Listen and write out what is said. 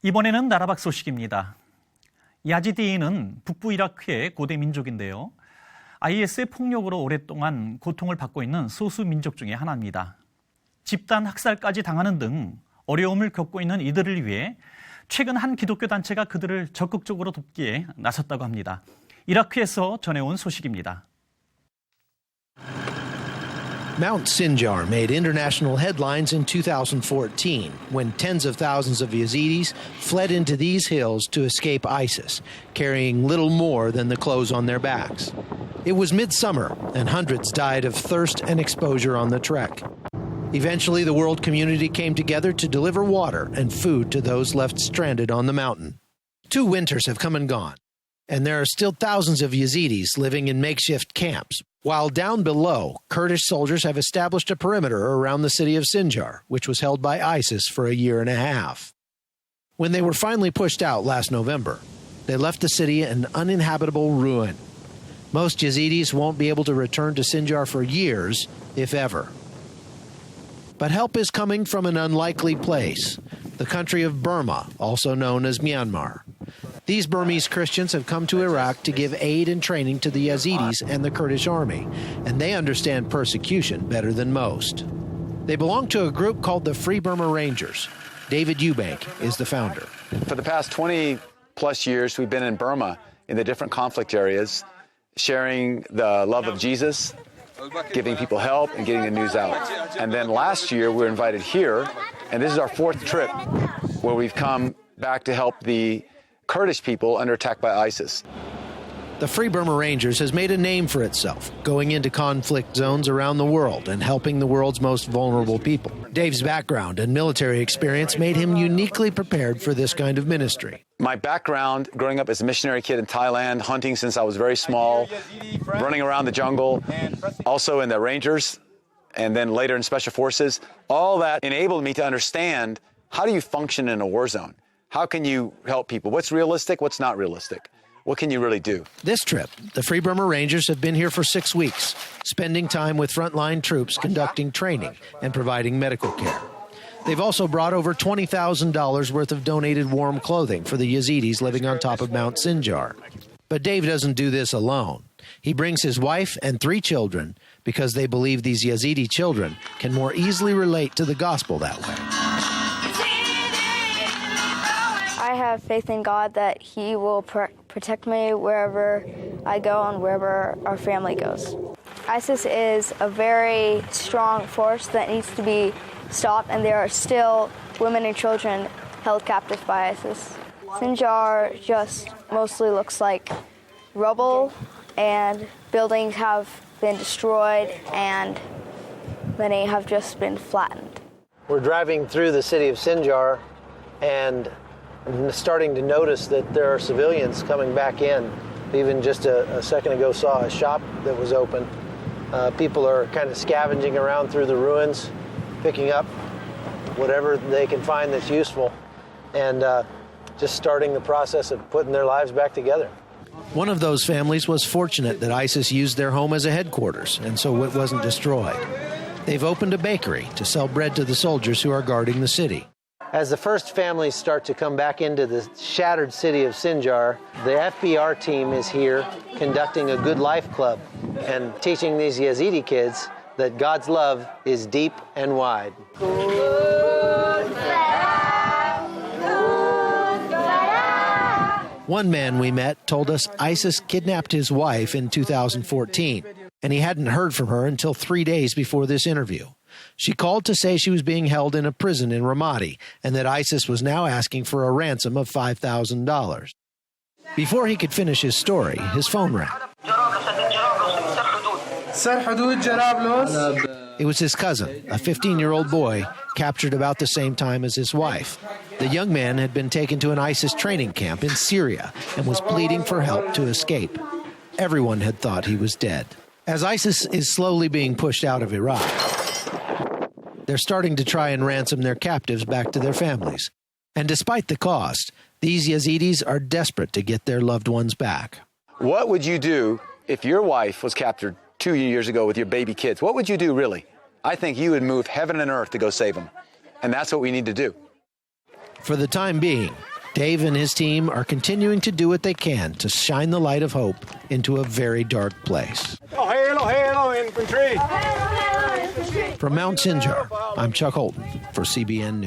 이번에는 나라 밖 소식입니다. 야지디인은 북부 이라크의 고대 민족인데요. IS의 폭력으로 오랫동안 고통을 받고 있는 소수 민족 중에 하나입니다. 집단 학살까지 당하는 등 어려움을 겪고 있는 이들을 위해 최근 한 기독교 단체가 그들을 적극적으로 돕기에 나섰다고 합니다. 이라크에서 전해온 소식입니다. Mount Sinjar made international headlines in 2014 when tens of thousands of Yazidis fled into these hills to escape ISIS, carrying little more than the clothes on their backs. It was midsummer, and hundreds died of thirst and exposure on the trek. Eventually, the world community came together to deliver water and food to those left stranded on the mountain. 2 winters have come and gone, and there are still thousands of Yazidis living in makeshift camps, while down below, Kurdish soldiers have established a perimeter around the city of Sinjar, which was held by ISIS for a year and a half. When they were finally pushed out last November, they left the city an uninhabitable ruin. Most Yazidis won't be able to return to Sinjar for years, if ever. But help is coming from an unlikely place, the country of Burma, also known as Myanmar. These Burmese Christians have come to Iraq to give aid and training to the Yazidis and the Kurdish army, and they understand persecution better than most. They belong to a group called the Free Burma Rangers. David Eubank is the founder. For the past 20-plus years, we've been in Burma in the different conflict areas, sharing the love of Jesus, giving people help, and getting the news out. And then last year, we were invited here, and this is our 4th trip where we've come back to help the Kurdish people under attack by ISIS. The Free Burma Rangers has made a name for itself, going into conflict zones around the world and helping the world's most vulnerable people. Dave's background and military experience made him uniquely prepared for this kind of ministry. My background, growing up as a missionary kid in Thailand, hunting since I was very small, running around the jungle, also in the Rangers, and then later in Special Forces, all that enabled me to understand how do you function in a war zone? How can you help people? What's realistic? What's not realistic? What can you really do? This trip, the Free Burma Rangers have been here for 6 weeks, spending time with frontline troops conducting training and providing medical care. They've also brought over $20,000 worth of donated warm clothing for the Yazidis living on top of Mount Sinjar. But Dave doesn't do this alone. He brings his wife and 3 children because they believe these Yazidi children can more easily relate to the gospel that way. I have faith in God that He will protect me wherever I go and wherever our family goes. ISIS is a very strong force that needs to be stopped, and there are still women and children held captive by ISIS. Sinjar just mostly looks like rubble, and buildings have been destroyed, and many have just been flattened. We're driving through the city of Sinjar, and I'm starting to notice that there are civilians coming back in. Even just a second ago saw a shop that was open. People are kind of scavenging around through the ruins, picking up whatever they can find that's useful, and just starting the process of putting their lives back together. One of those families was fortunate that ISIS used their home as a headquarters, and so it wasn't destroyed. They've opened a bakery to sell bread to the soldiers who are guarding the city. As the first families start to come back into the shattered city of Sinjar, the FBR team is here conducting a Good Life Club and teaching these Yazidi kids that God's love is deep and wide. One man we met told us ISIS kidnapped his wife in 2014, and he hadn't heard from her until 3 days before this interview. She called to say she was being held in a prison in Ramadi and that ISIS was now asking for a ransom of $5,000. Before he could finish his story, his phone rang. It was his cousin, a 15-year-old boy, captured about the same time as his wife. The young man had been taken to an ISIS training camp in Syria and was pleading for help to escape. Everyone had thought he was dead. As ISIS is slowly being pushed out of Iraq, they're starting to try and ransom their captives back to their families. And despite the cost, these Yazidis are desperate to get their loved ones back. What would you do if your wife was captured 2 years ago with your baby kids? What would you do, really? I think you would move heaven and earth to go save them. And that's what we need to do. For the time being, Dave and his team are continuing to do what they can to shine the light of hope into a very dark place. Hello, infantry! From Mount Sinjar, I'm Chuck Holton for CBN News.